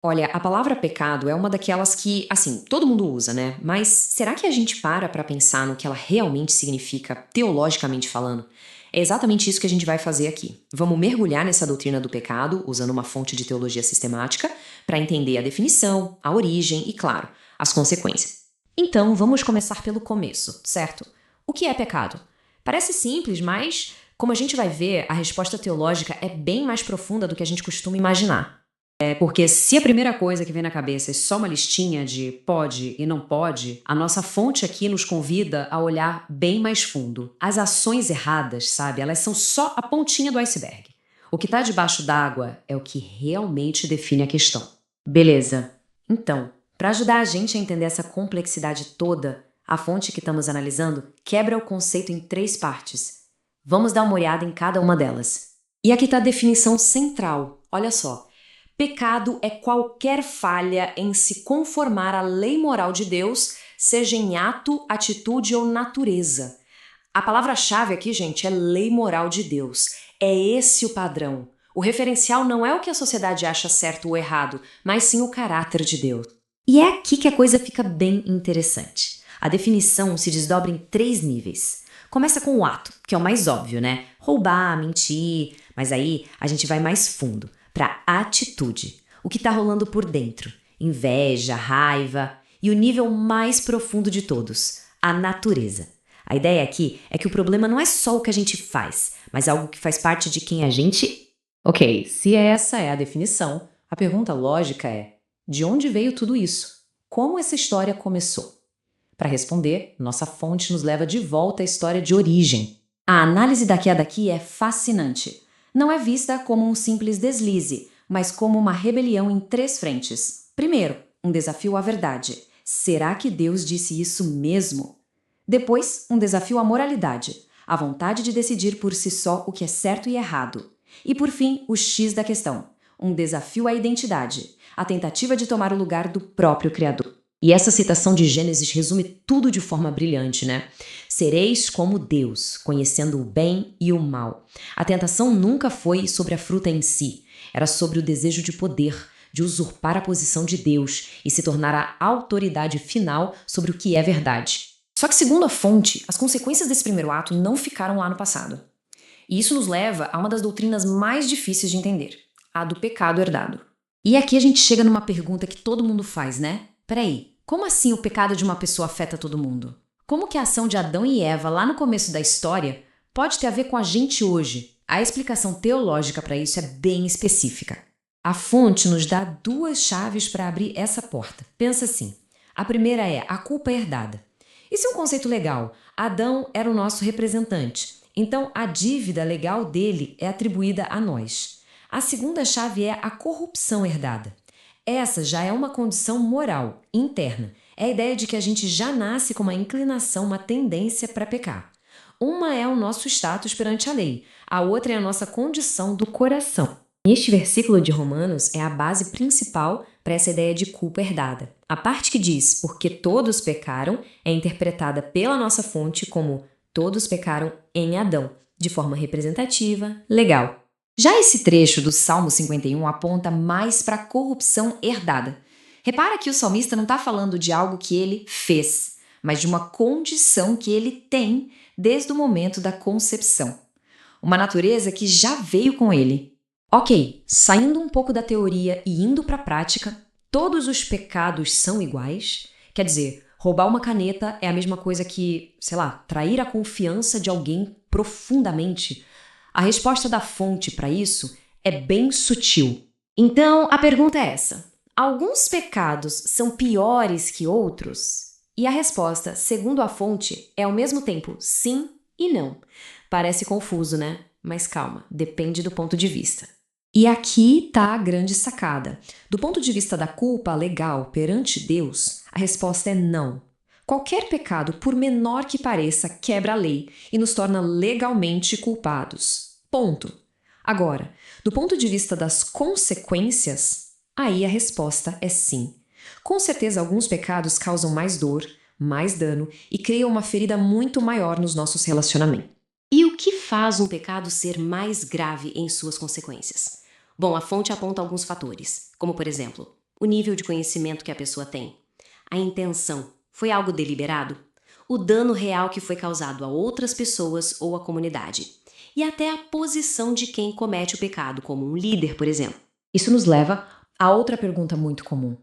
Olha, a palavra pecado é uma daquelas que, assim, todo mundo usa, né? Mas será que a gente para pra pensar no que ela realmente significa, teologicamente falando? É exatamente isso que a gente vai fazer aqui. Vamos mergulhar nessa doutrina do pecado, usando uma fonte de teologia sistemática, para entender a definição, a origem e, claro, as consequências. Então, vamos começar pelo começo, certo? O que é pecado? Parece simples, mas, como a gente vai ver, a resposta teológica é bem mais profunda do que a gente costuma imaginar. Porque se a primeira coisa que vem na cabeça é só uma listinha de pode e não pode, a nossa fonte aqui nos convida a olhar bem mais fundo. As ações erradas, sabe, elas são só a pontinha do iceberg. O que está debaixo d'água é o que realmente define a questão. Beleza. Então, para ajudar a gente a entender essa complexidade toda, a fonte que estamos analisando quebra o conceito em três partes. Vamos dar uma olhada em cada uma delas. E aqui está a definição central. Olha só. Pecado é qualquer falha em se conformar à lei moral de Deus, seja em ato, atitude ou natureza. A palavra-chave aqui, gente, é lei moral de Deus. É esse o padrão. O referencial não é o que a sociedade acha certo ou errado, mas sim o caráter de Deus. E é aqui que a coisa fica bem interessante. A definição se desdobra em três níveis. Começa com o ato, que é o mais óbvio, né? Roubar, mentir, mas aí a gente vai mais fundo, para atitude. O que está rolando por dentro? Inveja, raiva e o nível mais profundo de todos, a natureza. A ideia aqui é que o problema não é só o que a gente faz, mas algo que faz parte de quem a gente. Ok, se essa é a definição, a pergunta lógica é: de onde veio tudo isso? Como essa história começou? Para responder, nossa fonte nos leva de volta à história de origem. A análise da queda aqui é fascinante. Não é vista como um simples deslize, mas como uma rebelião em três frentes. Primeiro, um desafio à verdade. Será que Deus disse isso mesmo? Depois, um desafio à moralidade, a vontade de decidir por si só o que é certo e errado. E por fim, o X da questão, um desafio à identidade, a tentativa de tomar o lugar do próprio Criador. E essa citação de Gênesis resume tudo de forma brilhante, né? Sereis como Deus, conhecendo o bem e o mal. A tentação nunca foi sobre a fruta em si, era sobre o desejo de poder, de usurpar a posição de Deus e se tornar a autoridade final sobre o que é verdade. Só que, segundo a fonte, as consequências desse primeiro ato não ficaram lá no passado. E isso nos leva a uma das doutrinas mais difíceis de entender, a do pecado herdado. E aqui a gente chega numa pergunta que todo mundo faz, né? Peraí, como assim o pecado de uma pessoa afeta todo mundo? Como que a ação de Adão e Eva lá no começo da história pode ter a ver com a gente hoje? A explicação teológica para isso é bem específica. A fonte nos dá duas chaves para abrir essa porta. Pensa assim: a primeira é a culpa herdada. Isso é um conceito legal. Adão era o nosso representante, então a dívida legal dele é atribuída a nós. A segunda chave é a corrupção herdada. Essa já é uma condição moral, interna. É a ideia de que a gente já nasce com uma inclinação, uma tendência para pecar. Uma é o nosso status perante a lei, a outra é a nossa condição do coração. Este versículo de Romanos é a base principal para essa ideia de culpa herdada. A parte que diz porque todos pecaram é interpretada pela nossa fonte como todos pecaram em Adão, de forma representativa, legal. Já esse trecho do Salmo 51 aponta mais para a corrupção herdada. Repara que o salmista não está falando de algo que ele fez, mas de uma condição que ele tem desde o momento da concepção. Uma natureza que já veio com ele. Ok, saindo um pouco da teoria e indo para a prática, todos os pecados são iguais? Quer dizer, roubar uma caneta é a mesma coisa que, sei lá, trair a confiança de alguém profundamente? A resposta da fonte para isso é bem sutil. Então, a pergunta é essa: alguns pecados são piores que outros? E a resposta, segundo a fonte, é ao mesmo tempo sim e não. Parece confuso, né? Mas calma, depende do ponto de vista. E aqui está a grande sacada. Do ponto de vista da culpa legal perante Deus, a resposta é não. Qualquer pecado, por menor que pareça, quebra a lei e nos torna legalmente culpados. Ponto. Agora, do ponto de vista das consequências, aí a resposta é sim. Com certeza, alguns pecados causam mais dor, mais dano e criam uma ferida muito maior nos nossos relacionamentos. E o que faz um pecado ser mais grave em suas consequências? Bom, a fonte aponta alguns fatores, como por exemplo, O nível de conhecimento que a pessoa tem? A intenção? Foi algo deliberado? O dano real que foi causado a outras pessoas ou à comunidade? E até a posição de quem comete o pecado, como um líder, por exemplo. Isso nos leva a outra pergunta muito comum.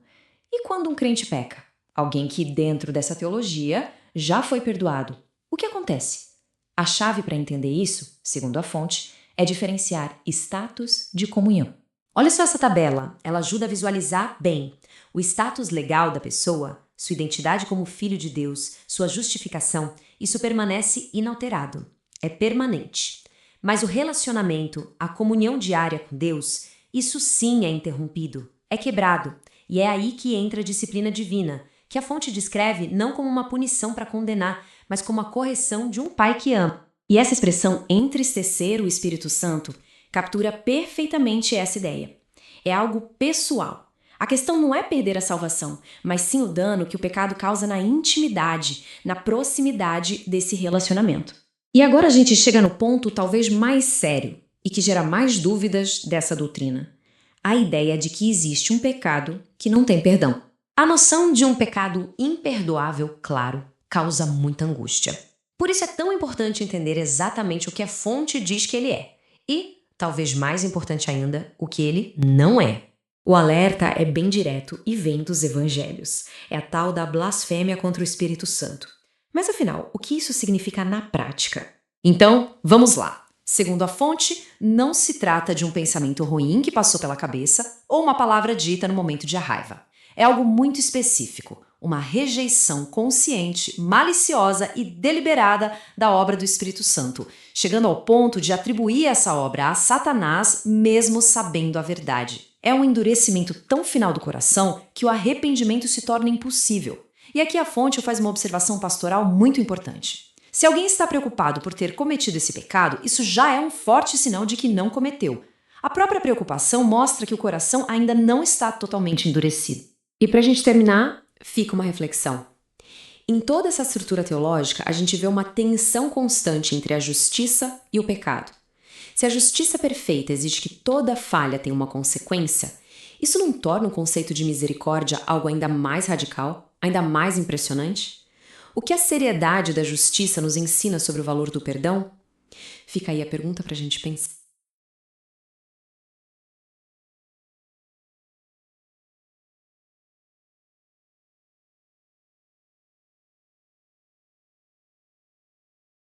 E quando um crente peca? Alguém que, dentro dessa teologia, já foi perdoado. O que acontece? A chave para entender isso, segundo a fonte, é diferenciar status de comunhão. Olha só essa tabela, ela ajuda a visualizar bem o status legal da pessoa, sua identidade como filho de Deus, sua justificação, isso permanece inalterado, é permanente. Mas o relacionamento, a comunhão diária com Deus, isso sim é interrompido, é quebrado. E é aí que entra a disciplina divina, que a fonte descreve não como uma punição para condenar, mas como a correção de um pai que ama. E essa expressão entristecer o Espírito Santo captura perfeitamente essa ideia. É algo pessoal. A questão não é perder a salvação, mas sim o dano que o pecado causa na intimidade, na proximidade desse relacionamento. E agora a gente chega no ponto talvez mais sério e que gera mais dúvidas dessa doutrina. A ideia de que existe um pecado que não tem perdão. A noção de um pecado imperdoável, claro, causa muita angústia. Por isso é tão importante entender exatamente o que a fonte diz que ele é e, talvez mais importante ainda, o que ele não é. O alerta é bem direto e vem dos evangelhos. É a tal da blasfêmia contra o Espírito Santo. Mas afinal, o que isso significa na prática? Então, vamos lá. Segundo a fonte, não se trata de um pensamento ruim que passou pela cabeça ou uma palavra dita no momento de raiva. É algo muito específico, uma rejeição consciente, maliciosa e deliberada da obra do Espírito Santo, chegando ao ponto de atribuir essa obra a Satanás, mesmo sabendo a verdade. É um endurecimento tão final do coração que o arrependimento se torna impossível. E aqui a fonte faz uma observação pastoral muito importante. Se alguém está preocupado por ter cometido esse pecado, isso já é um forte sinal de que não cometeu. A própria preocupação mostra que o coração ainda não está totalmente endurecido. E para a gente terminar, fica uma reflexão. Em toda essa estrutura teológica, a gente vê uma tensão constante entre a justiça e o pecado. Se a justiça perfeita exige que toda falha tenha uma consequência, isso não torna o conceito de misericórdia algo ainda mais radical, ainda mais impressionante? O que a seriedade da justiça nos ensina sobre o valor do perdão? Fica aí a pergunta para a gente pensar.